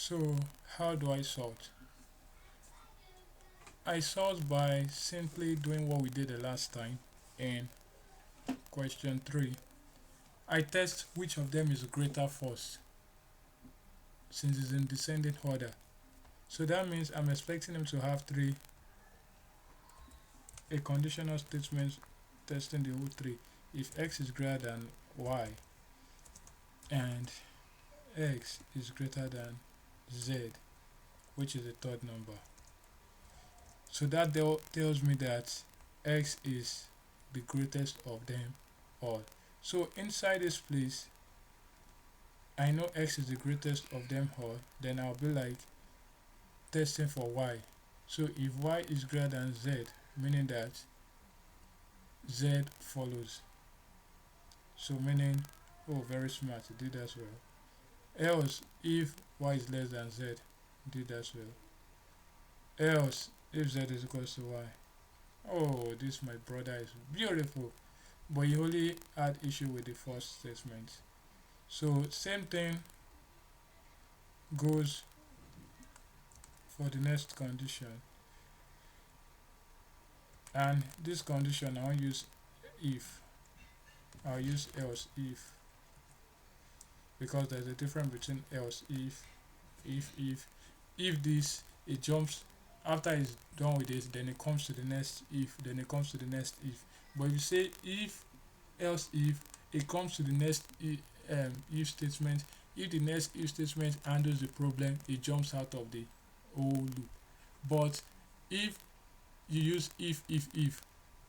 So how do I sort? I sort by simply doing what we did the last time in question 3. I test which of them is greater first since it's in descending order. So that means I'm expecting them to have a conditional statement testing the whole three. If x is greater than y and x is greater than z, which is the third number. So that tells me that x is the greatest of them all. So inside this place, I know x is the greatest of them all, then I'll be like testing for y. So if y is greater than z, meaning that z follows. So meaning, oh, very smart, you did as well. Else, if y is less than z, did as well. Else, if z is equal to y. Oh, this my brother is beautiful. But you only had issue with the first statement. So same thing goes for the next condition. And this condition I'll use if. I'll use else if, because there's a difference between else if this, it jumps after it's done with this, then it comes to the next if, then it comes to the next if. But if you say if else if, it comes to the next if statement. If the next if statement handles the problem, it jumps out of the whole loop. But if you use if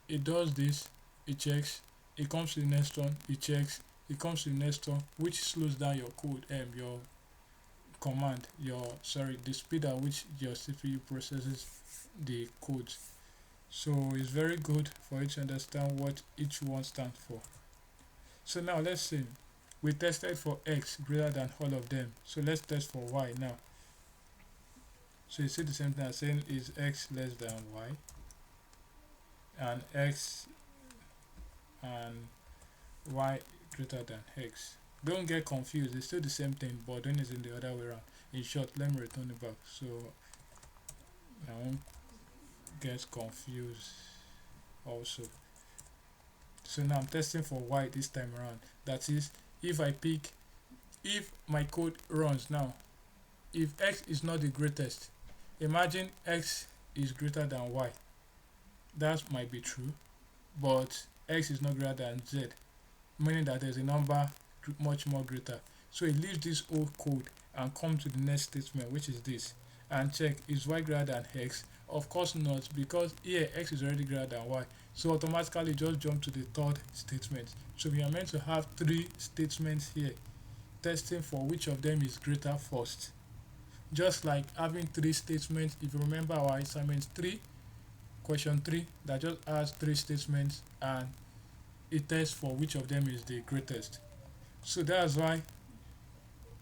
it does this, it checks, it comes to the next one, it checks, it comes to the next one, which slows down your code, your command, the speed at which your CPU processes the codes. So it's very good for you to understand what each one stands for. So now let's see. We tested for x greater than all of them. So let's test for y now. So you see the same thing as saying is x less than y, and x and y greater than x. Don't get confused, it's still the same thing, but then it's in the other way around. In short, let me return it back so I won't get confused also. So now I'm testing for y this time around. That is, if my code runs now, if x is not the greatest, imagine x is greater than y. That might be true, but x is not greater than z, meaning that there's a number much more greater. So it leaves this old code and come to the next statement, which is this, and check is y greater than x. Of course not, because here x is already greater than y, so automatically just jump to the third statement. So we are meant to have 3 statements here, testing for which of them is greater first. Just like having 3 statements, if you remember our assignment 3, question 3, that just has 3 statements and it tests for which of them is the greatest. So that's why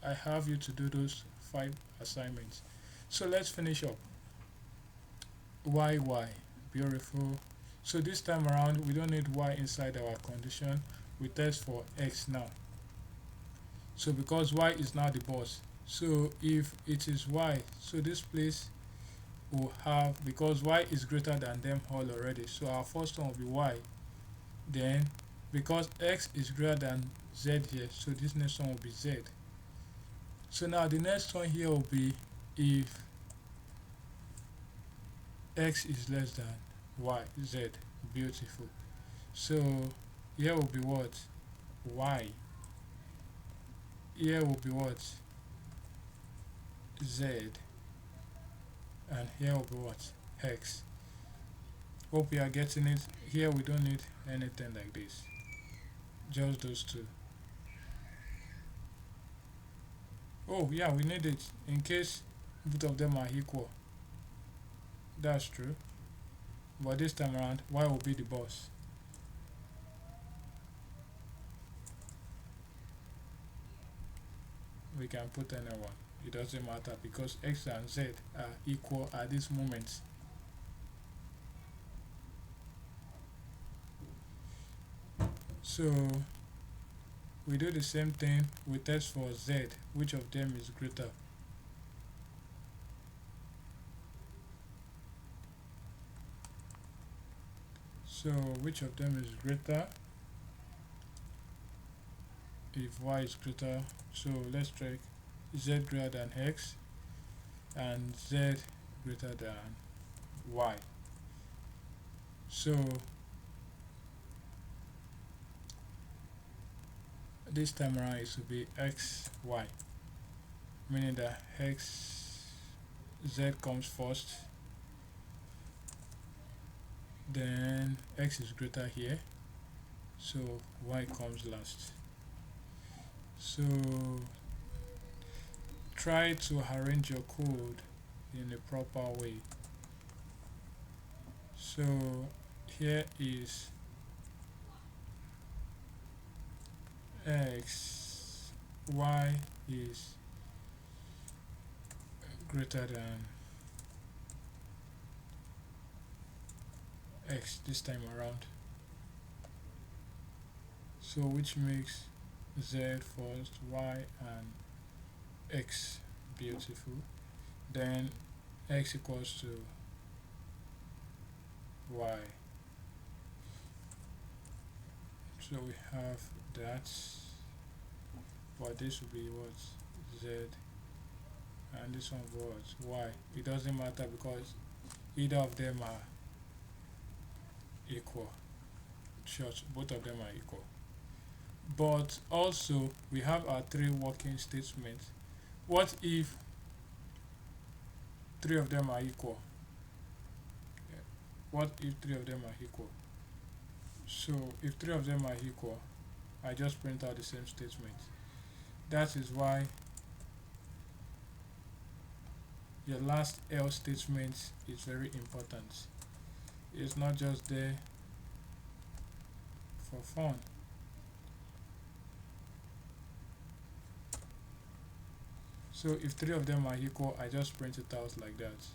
I have you to do those 5 assignments. So let's finish up. Y, beautiful. So this time around we don't need y inside our condition, we test for x now. So because y is now the boss, so if it is y, so this place will have, because y is greater than them all already, so our first one will be y. Then because x is greater than z here, so this next one will be z. So now the next one here will be if x is less than y, z. Beautiful. So here will be what? Y. Here will be what? Z. And here will be what? X. Hope you are getting it. Here we don't need anything like this, just those two. Oh yeah, we need it in case both of them are equal. That's true, but this time around y will be the boss. We can put anyone, it doesn't matter, because x and z are equal at this moment. So we do the same thing, we test for z, which of them is greater. So which of them is greater? If y is greater, so let's check z greater than x and z greater than y. So this time around it will be x y, meaning that x z comes first, then x is greater here, so y comes last. So try to arrange your code in a proper way. So here is x, y is greater than x this time around, so which makes z first, y and x. Beautiful. Then x equals to y, so we have that, but this will be what, z, and this one was y. It doesn't matter because either of them are equal. Short, both of them are equal. But also we have our three working statements. What if three of them are equal? What if three of them are equal? So if three of them are equal, I just print out the same statement. That is why your last else statement is very important. It's not just there for fun. So if three of them are equal, I just print it out like that,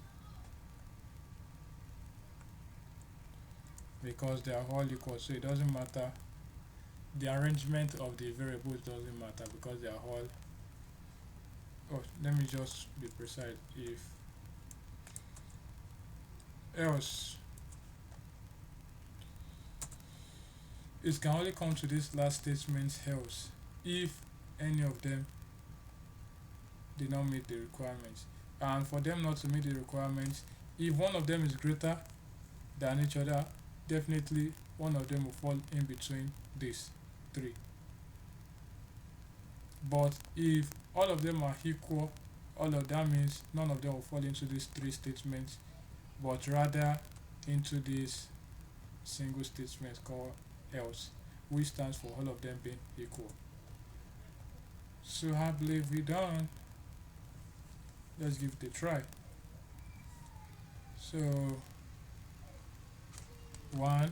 because they are all equal, so it doesn't matter. The arrangement of the variables doesn't matter because they are all, oh, let me just be precise. If else, it can only come to this last statement else if any of them did not meet the requirements. And for them not to meet the requirements, if one of them is greater than each other, definitely one of them will fall in between these three. But if all of them are equal, all of that means none of them will fall into these three statements, but rather into this single statement called else, which stands for all of them being equal. So I believe we're done. Let's give it a try. So 1,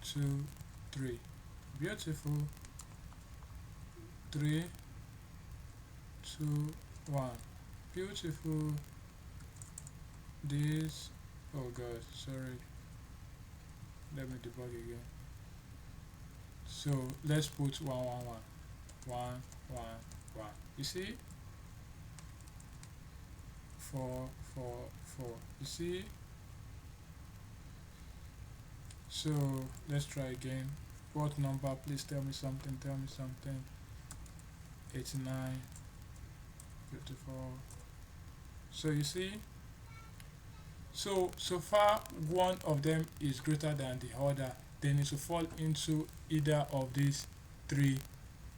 2, 3. Beautiful. 3, 2, 1. Beautiful. This, oh god, sorry. Let me debug again. So let's put 1, 1, 1. 1, 1, 1. You see? 4, 4, 4. You see? So let's try again. What number? Please tell me something. Tell me something. 89. Beautiful. So you see? So far one of them is greater than the other, then it will fall into either of these three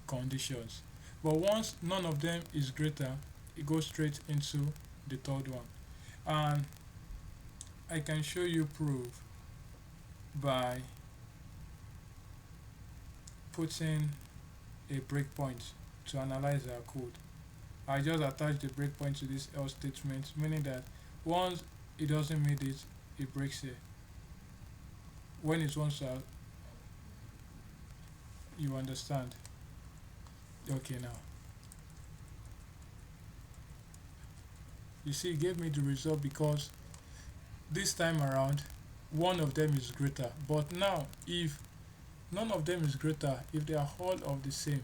conditions. But once none of them is greater, it goes straight into the third one. And I can show you proof by putting a breakpoint to analyze our code. I just attach the breakpoint to this else statement, meaning that once it doesn't meet it, it breaks here. When it wants to, you understand? Okay, now you see it gave me the result because this time around one of them is greater. But now if none of them is greater, if they are all of the same,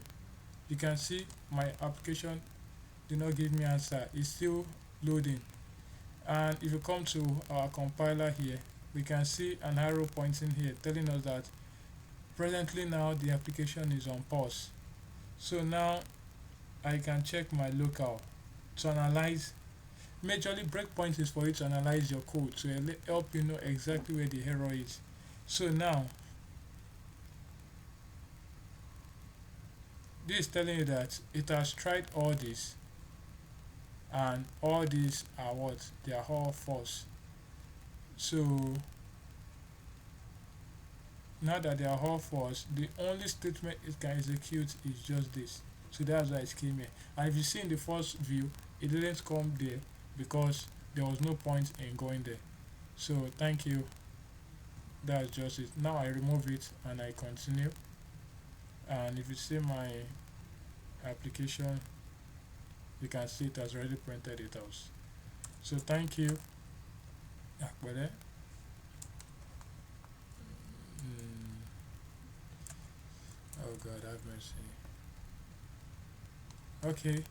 you can see my application did not give me answer. It's still loading. And if you come to our compiler here, we can see an arrow pointing here telling us that presently now the application is on pause. So now I can check my local to analyze. Majorly, breakpoint is for you to analyze your code to help you know exactly where the error is. So now this is telling you that it has tried all this, and all these are what? They are all false. So now that they are all false, the only statement it can execute is just this. So that's why it came here. And if you see in the first view, it didn't come there because there was no point in going there. So thank you. That's just it. Now I remove it and I continue. And if you see my application, you can see it has already printed it out. So thank you. Akbele. Oh God, have mercy. Okay.